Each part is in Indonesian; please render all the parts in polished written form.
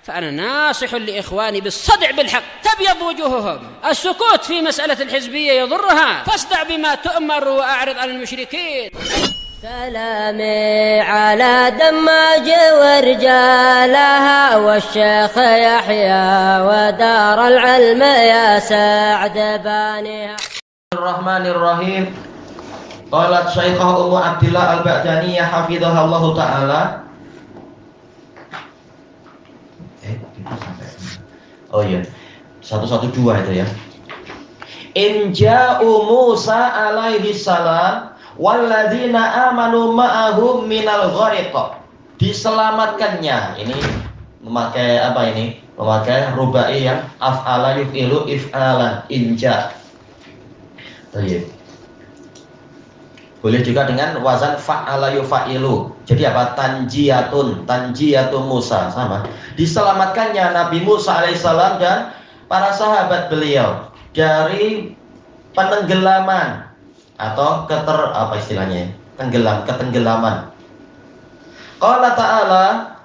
فأنا ناصح لإخواني بالصدع بالحق تبيض وجوههم. السكوت في مسألة الحزبية يضرها، فاصدع بما تؤمر وأعرض عن المشركين. سلامي على دماج ورجالها والشيخ يحيى ودار العلم يا سعد بانيها. الرحمن الرحيم. قالت شيخة أم عبد الله البعدانية حفظها الله تعالى. Oh iya, 112 itu ya. Inja'u Musa alaihi salam walladzina amanu ma'ahu minal ghariq. Diselamatkannya. Ini memakai apa ini? Memakai rubai yang af'ala yuf'ilu if'alan, inja. Baik. Boleh juga dengan wazan fa'ala yufa'ilu. Jadi apa? Tanjiyatun Musa, sama. Diselamatkannya Nabi Musa alaihissalam dan para sahabat beliau dari penenggelaman atau ketenggelaman. Qala ta'ala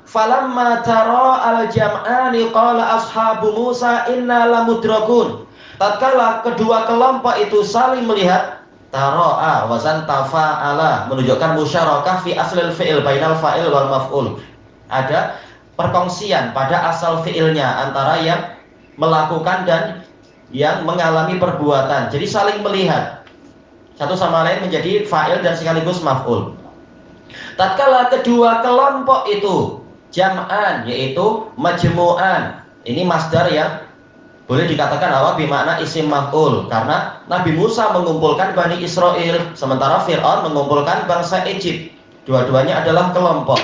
falamma tara al-jam'ani qala ashabu Musa inna lamudrakun. Tatkala kedua kelompok itu saling melihat, taro'a wazan tafa'ala menunjukkan musyarakah fi aslil fi'il bainal fa'il wal maf'ul. Ada perkongsian pada asal fi'ilnya antara yang melakukan dan yang mengalami perbuatan. Jadi saling melihat satu sama lain menjadi fa'il dan sekaligus maf'ul. Tatkala kedua kelompok itu jam'an yaitu majmu'an. Ini masdar yang boleh dikatakan apa? Bermakna isim maf'ul, karena Nabi Musa mengumpulkan Bani Israel, sementara Fir'aun mengumpulkan bangsa Egypt. Dua-duanya adalah kelompok.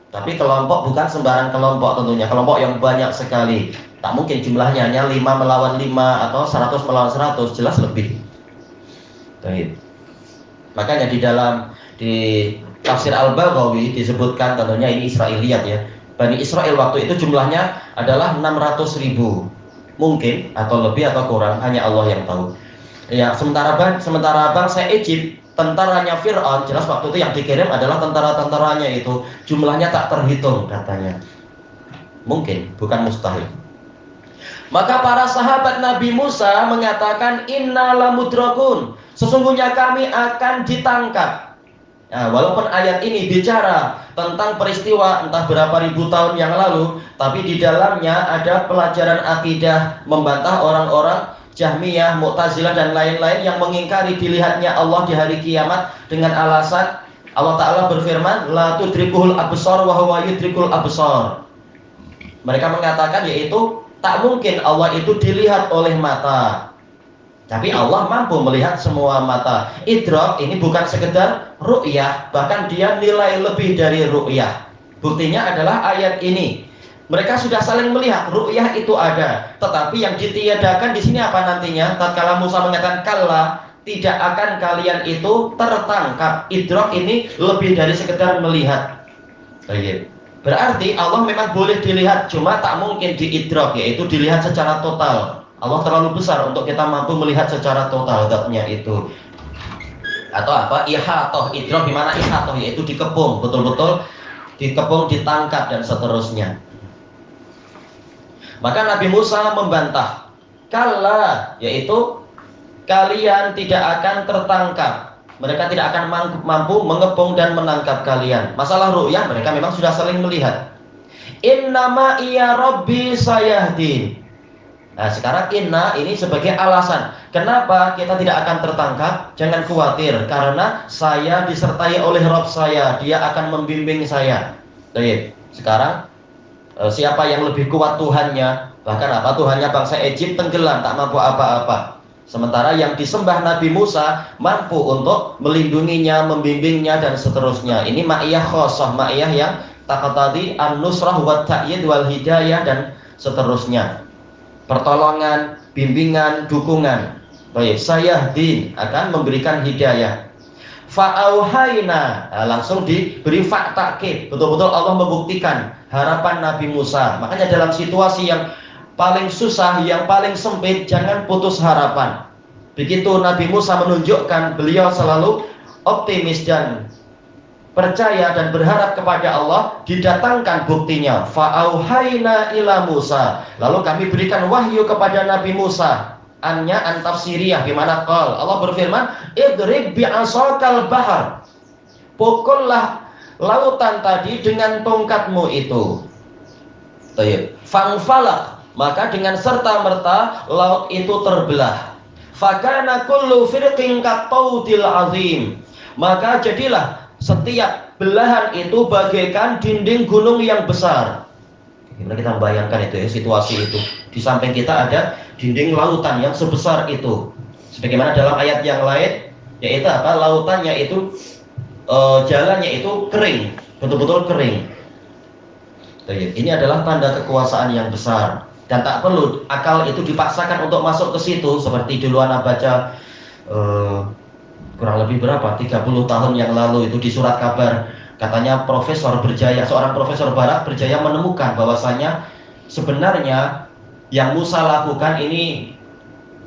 Tapi kelompok bukan sembarang kelompok tentunya, kelompok yang banyak sekali. Tak mungkin jumlahnya hanya 5 melawan 5 atau 100 melawan 100, jelas lebih. Baik. Makanya di tafsir Al-Baghawi disebutkan tentunya ini Israiliyat ya. Bani Israel waktu itu jumlahnya adalah 600.000. Mungkin atau lebih atau kurang, hanya Allah yang tahu. Ya, sementara bangsa Egypt, tentaranya Fir'aun, jelas waktu itu yang dikirim adalah tentara-tentaranya itu jumlahnya tak terhitung katanya. Mungkin, bukan mustahil. Maka para sahabat Nabi Musa mengatakan inna lamudrakun, sesungguhnya kami akan ditangkap. Nah, walaupun ayat ini bicara tentang peristiwa entah berapa ribu tahun yang lalu, tapi di dalamnya ada pelajaran akidah membantah orang-orang Jahmiyah, Mu'tazilah dan lain-lain yang mengingkari dilihatnya Allah di hari kiamat dengan alasan Allah Ta'ala berfirman la tudrikuhul absar wa huwa yudrikul absar. Mereka mengatakan yaitu tak mungkin Allah itu dilihat oleh mata, tapi Allah mampu melihat semua mata. Idrak ini bukan sekedar ru'yah, bahkan dia nilai lebih dari ru'yah. Buktinya adalah ayat ini. Mereka sudah saling melihat, ru'yah itu ada, tetapi yang ditiadakan di sini apa nantinya? Tatkala Musa mengatakan kalla, tidak akan kalian itu tertangkap. Idrak ini lebih dari sekedar melihat. Baik. Berarti Allah memang boleh dilihat, cuma tak mungkin diidrak, yaitu dilihat secara total. Allah terlalu besar untuk kita mampu melihat secara total zatnya itu. Atau apa? Ihatoh, idrak di mana ihatoh, yaitu dikepung, betul-betul dikepung, ditangkap dan seterusnya. Maka Nabi Musa membantah, kalla, yaitu kalian tidak akan tertangkap. Mereka tidak akan mampu mengepung dan menangkap kalian. Masalah ru'yah mereka memang sudah saling melihat. Innama iya rabbi sayahdin. Nah sekarang inna ini sebagai alasan kenapa kita tidak akan tertangkap. Jangan khawatir, karena saya disertai oleh Rabb saya, dia akan membimbing saya. Baik, sekarang siapa yang lebih kuat Tuhannya? Bahkan apa? Tuhannya bangsa Egypt tenggelam, tak mampu apa-apa. Sementara yang disembah Nabi Musa mampu untuk melindunginya, membimbingnya dan seterusnya. Ini ma'iyah khosoh, ma'iyah yang taqatadi an-nusrah wa ta'yid wal hidayah dan seterusnya. Pertolongan, bimbingan, dukungan. Baik, sayahdin akan memberikan hidayah. Fa'auhayna, langsung diberi fa ta'kid. Betul-betul Allah membuktikan harapan Nabi Musa. Makanya dalam situasi yang paling susah, yang paling sempit, jangan putus harapan. Begitu Nabi Musa menunjukkan beliau selalu optimis dan percaya dan berharap kepada Allah, didatangkan buktinya. Fa'auhayna ila Musa, lalu kami berikan wahyu kepada Nabi Musa. Annya antafsiriyah, gimana qol? Allah berfirman, idrib bi'asakal bahar, pukullah lautan tadi dengan tongkatmu itu. Fangfalak, maka dengan serta-merta laut itu terbelah. Fakana kullu firqin kattaudil azim, maka jadilah setiap belahan itu bagaikan dinding gunung yang besar. Gimana kita membayangkan itu ya, situasi itu. Di samping kita ada dinding lautan yang sebesar itu. Sebagaimana dalam ayat yang lain, yaitu apa? Lautannya itu jalannya itu kering, betul-betul kering. Ini adalah tanda kekuasaan yang besar. Dan tak perlu akal itu dipaksakan untuk masuk ke situ. Seperti dulu anak baca kurang lebih berapa, 30 tahun yang lalu itu di surat kabar, katanya Profesor Berjaya, seorang profesor barat berjaya menemukan bahwasanya sebenarnya yang Musa lakukan ini,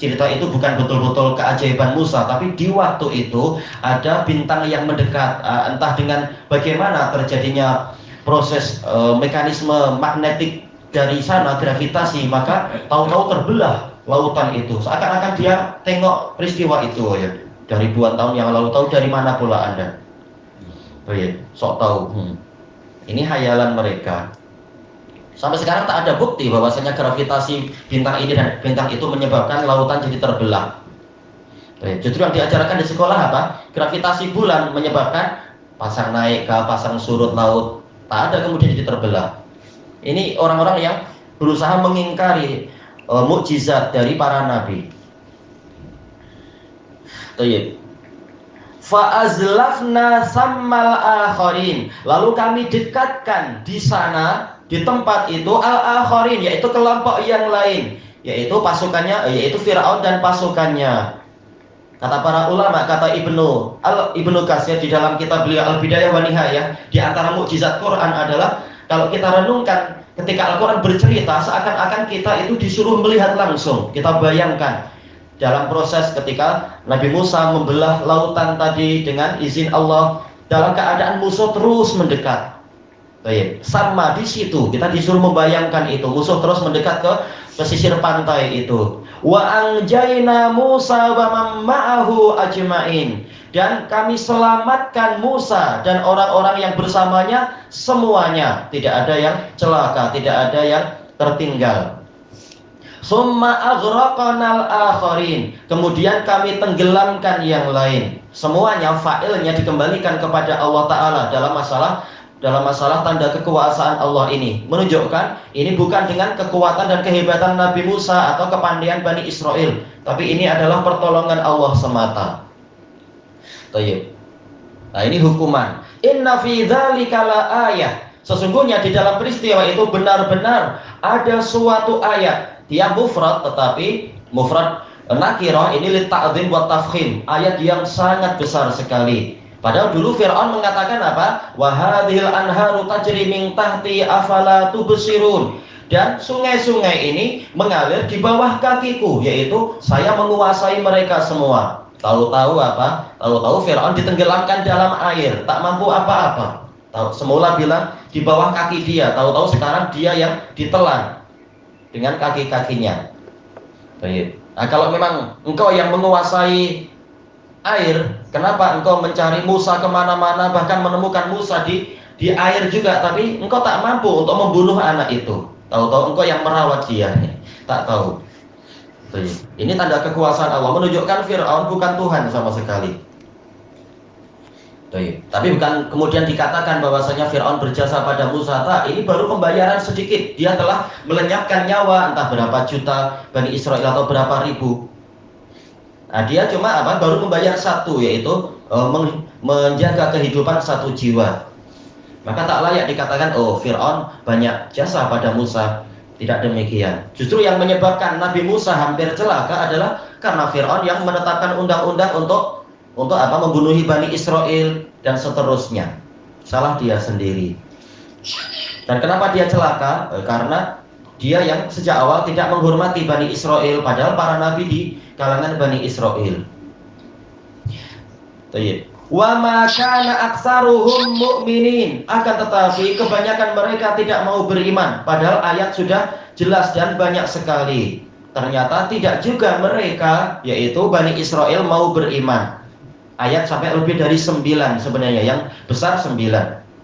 cerita itu bukan betul-betul keajaiban Musa, tapi di waktu itu ada bintang yang mendekat, entah dengan bagaimana terjadinya proses mekanisme magnetik dari sana, gravitasi, maka tahu-tahu terbelah lautan itu. Seakan-akan dia tengok peristiwa itu ya. Dari ribuan tahun yang lalu, tahu dari mana pula Anda? Sok tahu. Ini hayalan mereka. Sampai sekarang tak ada bukti bahwasanya gravitasi bintang ini dan bintang itu menyebabkan lautan jadi terbelah. Justru yang diajarkan di sekolah apa? Gravitasi bulan menyebabkan pasang naik ke pasang surut laut. Tak ada kemudian jadi terbelah. Ini orang-orang yang berusaha mengingkari mukjizat dari para nabi. Fa'azlafna sammal akharin, lalu kami dekatkan di sana, di tempat itu al-akharin, yaitu kelompok yang lain, yaitu pasukannya, yaitu Fir'aun dan pasukannya. Kata para ulama, kata Ibnu Katsir di dalam kitab beliau Al-Bidayah wa Nihayah, di antara mukjizat Quran adalah kalau kita renungkan ketika Al-Quran bercerita, seakan-akan kita itu disuruh melihat langsung. Kita bayangkan dalam proses ketika Nabi Musa membelah lautan tadi dengan izin Allah, dalam keadaan musuh terus mendekat. Sama di situ kita disuruh membayangkan itu, musuh terus mendekat ke pesisir pantai itu. Wa anjayna Musa wa man ma'ahu ajma'in, dan kami selamatkan Musa dan orang-orang yang bersamanya semuanya, tidak ada yang celaka, tidak ada yang tertinggal. Summa aghraqnal akharin, kemudian kami tenggelamkan yang lain. Semuanya fa'ilnya dikembalikan kepada Allah Ta'ala dalam masalah tanda kekuasaan Allah ini, menunjukkan ini bukan dengan kekuatan dan kehebatan Nabi Musa atau kepandaian Bani Israel, tapi ini adalah pertolongan Allah semata. Nah, ini hukuman. Inna fi dzalika la ayah, sesungguhnya di dalam peristiwa itu benar-benar ada suatu ayat. Dia mufrad, tetapi mufrad nakirah ini lit ta'dzim wa tafkhim, ayat yang sangat besar sekali. Padahal dulu Fir'aun mengatakan apa? Wa hadhil anharu tajri min tahti afala tubsirun, dan sungai-sungai ini mengalir di bawah kakiku, yaitu saya menguasai mereka semua. Tahu-tahu apa? Tahu-tahu Fir'aun ditenggelamkan dalam air, tak mampu apa-apa. Semula bilang di bawah kaki dia, tahu-tahu sekarang dia yang ditelan dengan kaki-kakinya. Nah, kalau memang engkau yang menguasai air, kenapa engkau mencari Musa kemana-mana, bahkan menemukan Musa di air juga, tapi engkau tak mampu untuk membunuh anak itu? Tahu-tahu engkau yang merawat dia, tak tahu. Ini tanda kekuasaan Allah, menunjukkan Fir'aun bukan Tuhan sama sekali. Tapi bukan kemudian dikatakan bahwasanya Fir'aun berjasa pada Musa. Ini baru pembayaran sedikit. Dia telah melenyapkan nyawa entah berapa juta Bani Israel atau berapa ribu. Nah, dia cuma apa? Baru membayar satu, yaitu menjaga kehidupan satu jiwa. Maka tak layak dikatakan, oh Fir'aun banyak jasa pada Musa. Tidak demikian. Justru yang menyebabkan Nabi Musa hampir celaka adalah karena Fir'aun yang menetapkan undang-undang untuk apa? Membunuhi Bani Israel dan seterusnya. Salah dia sendiri. Dan kenapa dia celaka? Karena dia yang sejak awal tidak menghormati Bani Israel, padahal para nabi di kalangan Bani Israel. Wa ma kana aktsaruhum mu'minin. Akan tetapi kebanyakan mereka tidak mau beriman. Padahal ayat sudah jelas dan banyak sekali. Ternyata tidak juga mereka, yaitu Bani Israel, mau beriman. Ayat sampai lebih dari 9 sebenarnya, yang besar 9.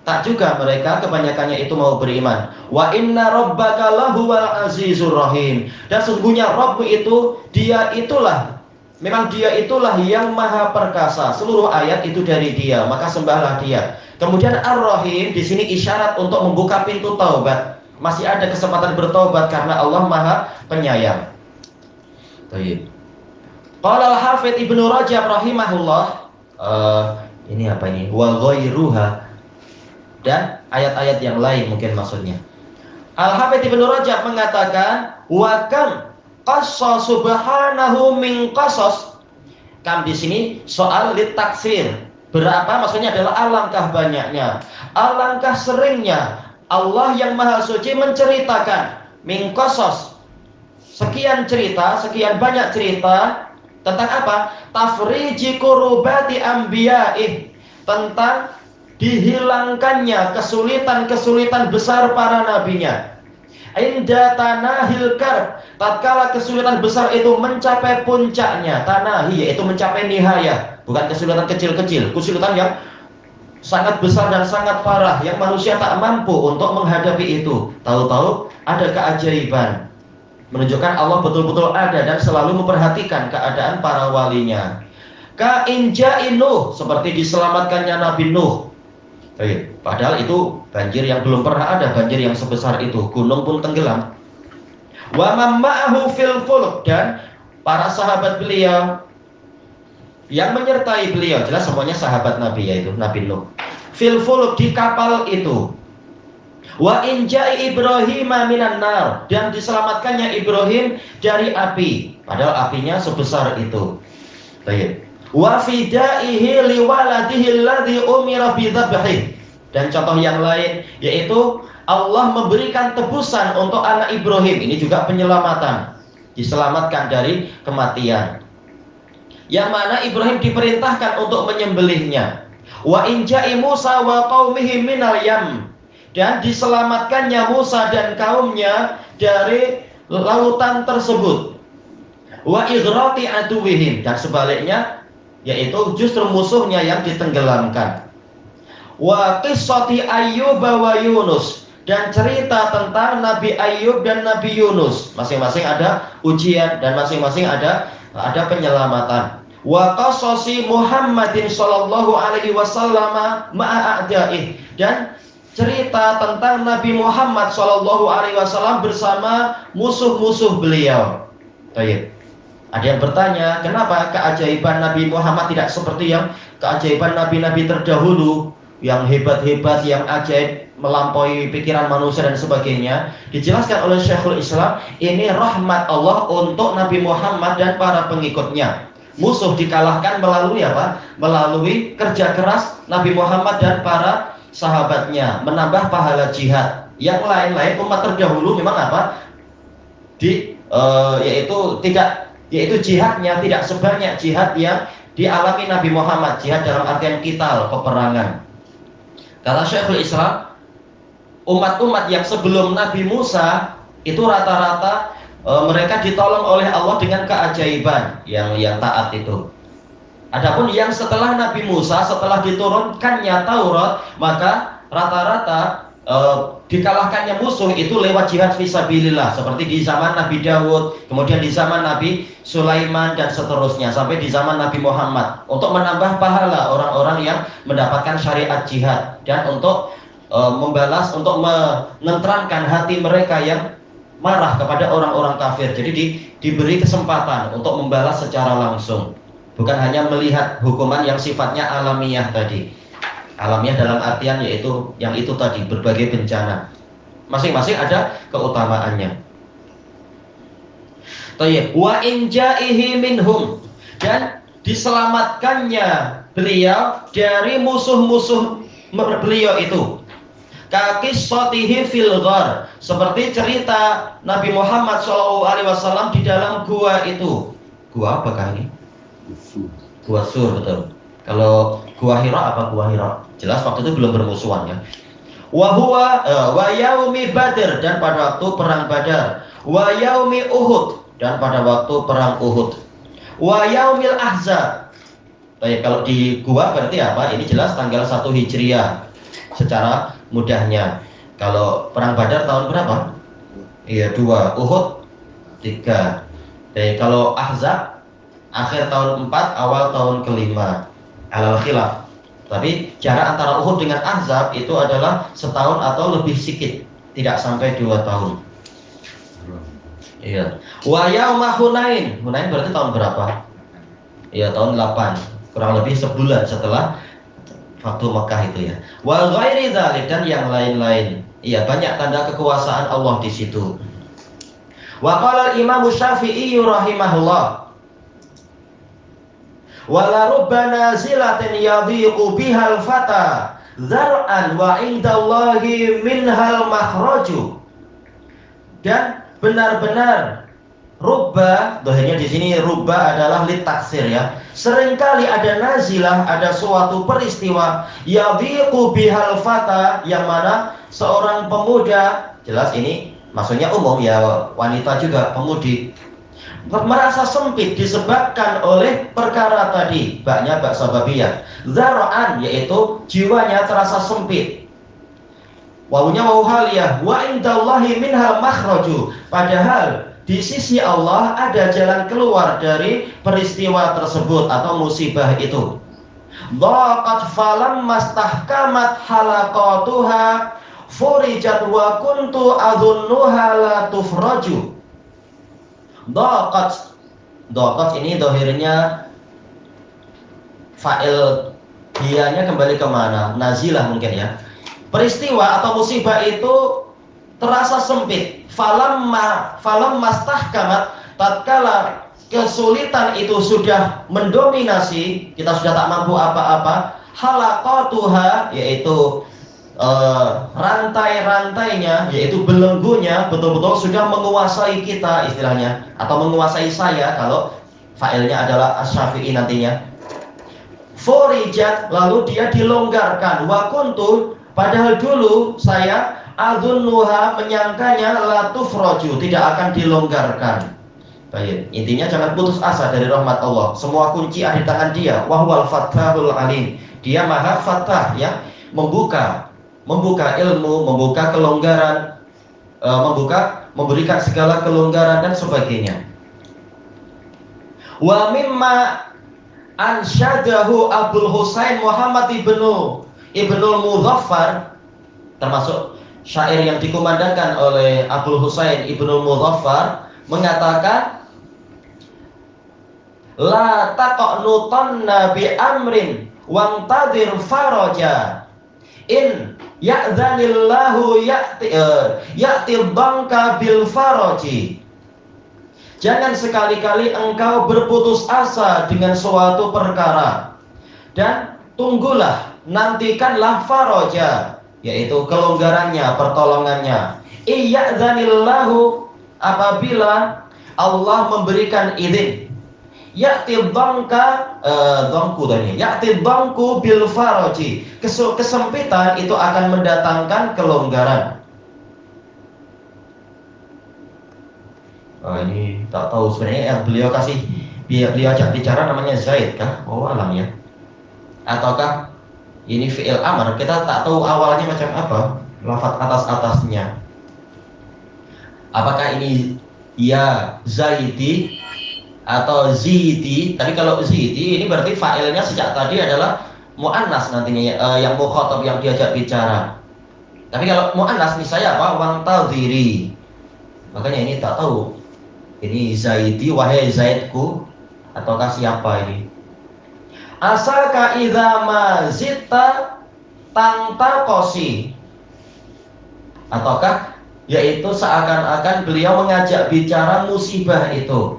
Tak juga mereka kebanyakannya itu mau beriman. Wa inna rabbaka lahuwal azizur rahim. Dan sungguhnya Rabbmu itu, memang dia itulah yang maha perkasa. Seluruh ayat itu dari dia, maka sembahlah dia. Kemudian Ar-Rahim di sini isyarat untuk membuka pintu taubat. Masih ada kesempatan bertobat karena Allah maha penyayang. Baik. Qala al-Hafidz Ibnu Rajab rahimahullah, ini apa ini? Wa ghairuha, dan ayat-ayat yang lain mungkin maksudnya. Al-Hafidz Ibnu Rajab mengatakan wa kam qassa subhanahu min qasas. Kam di sini soal litaksir. Berapa maksudnya adalah alangkah banyaknya, alangkah seringnya Allah yang Maha Suci menceritakan min qasas, sekian cerita, sekian banyak cerita tentang apa? Tafriji kurubati anbiya'ih, tentang dihilangkannya kesulitan-kesulitan besar para nabinya. Inda tanahil karb, tatkala kesulitan besar itu mencapai puncaknya. Tanahi yaitu mencapai nihayah, bukan kesulitan kecil-kecil, kesulitan yang sangat besar dan sangat parah yang manusia tak mampu untuk menghadapi itu. Tahu-tahu ada keajaiban, menunjukkan Allah betul-betul ada dan selalu memperhatikan keadaan para walinya. Ka inja'i Nuh, seperti diselamatkannya Nabi Nuh. Padahal itu banjir yang belum pernah ada, banjir yang sebesar itu, gunung pun tenggelam. Wa mamma'ahu fil fulk, dan para sahabat beliau yang menyertai beliau, jelas semuanya sahabat Nabi, yaitu Nabi Nuh. Fil fulk, di kapal itu. Wa inja'i Ibrahim minan nar, dan diselamatkannya Ibrahim dari api, padahal apinya sebesar itu. Baik. Wa fidaihi liwaladihi alladhi umira bidzabhi, dan contoh yang lain yaitu Allah memberikan tebusan untuk anak Ibrahim. Ini juga penyelamatan, diselamatkan dari kematian, yang mana Ibrahim diperintahkan untuk menyembelihnya. Wa inja'i Musa wa qaumihi minal yam, dan diselamatkannya Musa dan kaumnya dari lautan tersebut. Wa ighraqi aduwihim, dan sebaliknya yaitu justru musuhnya yang ditenggelamkan. Wa qissati Ayyub wa Yunus, dan cerita tentang Nabi Ayyub dan Nabi Yunus, masing-masing ada ujian dan masing-masing ada penyelamatan. Wa qasasi Muhammadin sallallahu alaihi wasallam ma'a a'daih, dan cerita tentang Nabi Muhammad sallallahu alaihi wasallam bersama musuh-musuh beliau. Baik. Ada yang bertanya, kenapa keajaiban Nabi Muhammad tidak seperti yang keajaiban nabi-nabi terdahulu, yang hebat-hebat, yang ajaib, melampaui pikiran manusia dan sebagainya? Dijelaskan oleh Syekhul Islam, ini rahmat Allah untuk Nabi Muhammad dan para pengikutnya. Musuh dikalahkan melalui apa? Melalui kerja keras Nabi Muhammad dan para sahabatnya, menambah pahala jihad. Yang lain-lain umat terdahulu memang apa? Yaitu jihadnya tidak sebanyak jihad yang dialami Nabi Muhammad, jihad dalam artian qital, peperangan. Kata Syekhul Islam, umat-umat yang sebelum Nabi Musa itu rata-rata mereka ditolong oleh Allah dengan keajaiban yang taat itu. Adapun yang setelah Nabi Musa, setelah diturunkannya Taurat, maka rata-rata dikalahkannya musuh itu lewat jihad fisabilillah, seperti di zaman Nabi Dawud, kemudian di zaman Nabi Sulaiman, dan seterusnya sampai di zaman Nabi Muhammad, untuk menambah pahala orang-orang yang mendapatkan syariat jihad, dan untuk membalas, untuk menenteramkan hati mereka yang marah kepada orang-orang kafir. Jadi diberi kesempatan untuk membalas secara langsung, bukan hanya melihat hukuman yang sifatnya alamiah tadi. Alamiah dalam artian yaitu yang itu tadi, berbagai bencana. Masing-masing ada keutamaannya. Tayyib. Wa inja'ihi minhum, dan diselamatkannya beliau dari musuh-musuh beliau itu. Kaqissatihi fil ghar, seperti cerita Nabi Muhammad SAW di dalam gua itu. Gua apakah ini? Gua Sur, betul. Kalau Gua Hira apa Gua Hira? Jelas waktu itu belum bermusuhan ya. Wa yaumi Badr, dan pada waktu perang Badar. Wa yaumi Uhud, dan pada waktu perang Uhud. Wa yaumil Ahzab. Baik, kalau di Gua berarti apa? Ini jelas tanggal 1 Hijriah secara mudahnya. Kalau perang Badar tahun berapa? Iya 2, Uhud 3. Baik, kalau Ahzab akhir tahun 4, awal tahun ke-5. Alal khilaf. Tapi jarak antara Uhud dengan Ahzab itu adalah setahun atau lebih sedikit, tidak sampai 2 tahun. Iya. Wa yauma Hunain. Hunain berarti tahun berapa? Iya, tahun 8. Kurang lebih sebulan setelah waktu Mekah itu ya. Wa ghairi dzalik, dan yang lain-lain. Iya, banyak tanda kekuasaan Allah di situ. Wa qala al-Imam Syafi'i rahimahullah, wala rubba nazilatin yadhiqu bihal fata zar'an wa indallahi minhal makhraju. Dan benar-benar rubba, dohirnya di sini rubba adalah litaksir ya. Seringkali ada nazilah, ada suatu peristiwa yadhiqu bihal fata, yang mana seorang pemuda, jelas ini maksudnya umum ya, wanita juga, pemudi, merasa sempit disebabkan oleh perkara tadi, baknya bak sababiyah. Zara'an, yaitu jiwanya terasa sempit. Wawunya wawu haliyah. Wa indallahi minhal makhraju, padahal di sisi Allah ada jalan keluar dari peristiwa tersebut atau musibah itu. Dhaqat falam mastahkamat halaqatuha furijat wa kuntu adhunnuha la tufraju. Dhaqat ini dohirnya fa'il, dianya kembali kemana? Nazilah mungkin ya. Peristiwa atau musibah itu terasa sempit. Falam mastahkamat, tatkala kesulitan itu sudah mendominasi, kita sudah tak mampu apa-apa. Halaqatuha, yaitu rantai-rantainya, yaitu belenggunya, betul-betul sudah menguasai kita istilahnya, atau menguasai saya kalau failnya adalah Asy-Syafi'i nantinya. Furijat, lalu dia dilonggarkan. Wa kuntu, padahal dulu saya adhunnuha, menyangkanya la tufraju, tidak akan dilonggarkan. Baik, intinya jangan putus asa dari rahmat Allah. Semua kunci ada di tangan Dia. Wa huwal fattahul alim. Dia Maha Fattah ya, membuka ilmu, membuka kelonggaran, memberikan segala kelonggaran dan sebagainya. Wa mimma ansyadahu Abdul Husain Muhammad ibnul Mudhaffar, termasuk syair yang dikumandangkan oleh Abdul Husain ibnul Mudhaffar, mengatakan la taqnutanna bi amrin wangtadir faraja in ya'zanillahu ya'ti dhanka bil faraji. Jangan sekali-kali engkau berputus asa dengan suatu perkara, dan tunggulah, nantikanlah faraja, yaitu kelonggarannya, pertolongannya. Iya'zanillahu, apabila Allah memberikan izin. Ya'ti dhanka, ya'ti dhanku bil faraji. Kesempitan itu akan mendatangkan kelonggaran. Ini tak tahu sebenarnya yang beliau kasih, beliau ajak bicara namanya Zaid kah? Oh alam ya. Ataukah ini fi'il amr? Kita tak tahu awalnya macam apa, lafaz atas-atasnya. Apakah ini ya Zaidi atau Zidi? Tapi kalau Zidi ini berarti fa'ilnya sejak tadi adalah mu'annas nantinya, yang mukhatab, yang diajak bicara. Tapi kalau mu'annas nih saya apa? Wantadhiri. Makanya ini tak tahu. Ini Zaidi, wahai Zaidku, ataukah siapa ini? Asaka idza ma zitta tantaqosi. Ataukah yaitu seakan-akan beliau mengajak bicara musibah itu.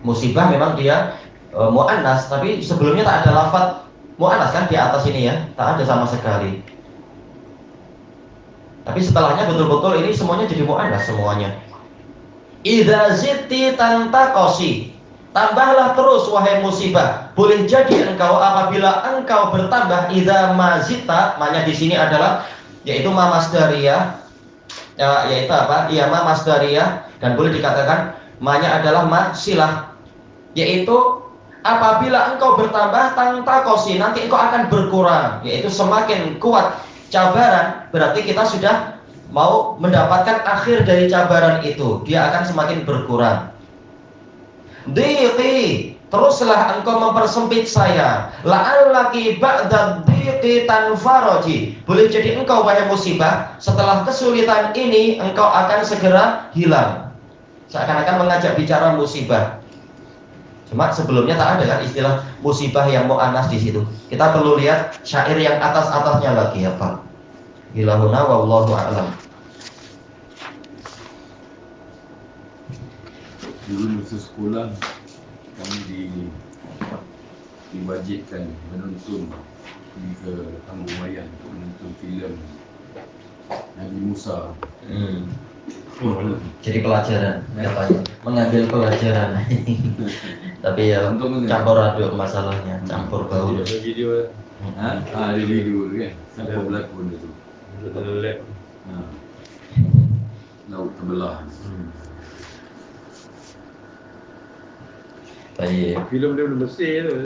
Musibah memang dia mu'annas, tapi sebelumnya tak ada lafaz mu'annas kan di atas ini ya, tak ada sama sekali. Tapi setelahnya betul-betul ini semuanya jadi mu'annas semuanya. Idza zitti tantaqosi, Tambahlah terus wahai musibah. Boleh jadi engkau apabila engkau bertambah, idza mazita, maknanya di sini adalah yaitu ma masdariyah, yaitu apa? Iya, ma masdariyah, dan boleh dikatakan ma-nya adalah ma silah, yaitu apabila engkau bertambah tangtakosi, nanti engkau akan berkurang, yaitu semakin kuat cabaran, berarti kita sudah mau mendapatkan akhir dari cabaran itu, dia akan semakin berkurang. Diqi, teruslah engkau mempersempit saya. La'allaki ba'da diqi tanfaraji. Boleh jadi engkau wahai musibah, setelah kesulitan ini engkau akan segera hilang. Seakan-akan mengajak bicara musibah. Cuma sebelumnya tak ada kan istilah musibah yang mu'annas di situ. Kita perlu lihat syair yang atas-atasnya lagi ya Pak. Ilahuna wallahu a'lam. Dulu masa sekolah kami diwajibkan menonton pergi ke Tanggung Wayang untuk menonton filem Nabi Musa. Jadi pelajaran, katanya mengambil pelajaran. Tapi ya campur aduk masalahnya, campur bau. Ada video, ada video kan, siapa berlakon itu? Laut terbelah. Baik. Filem dia belum bersih tu.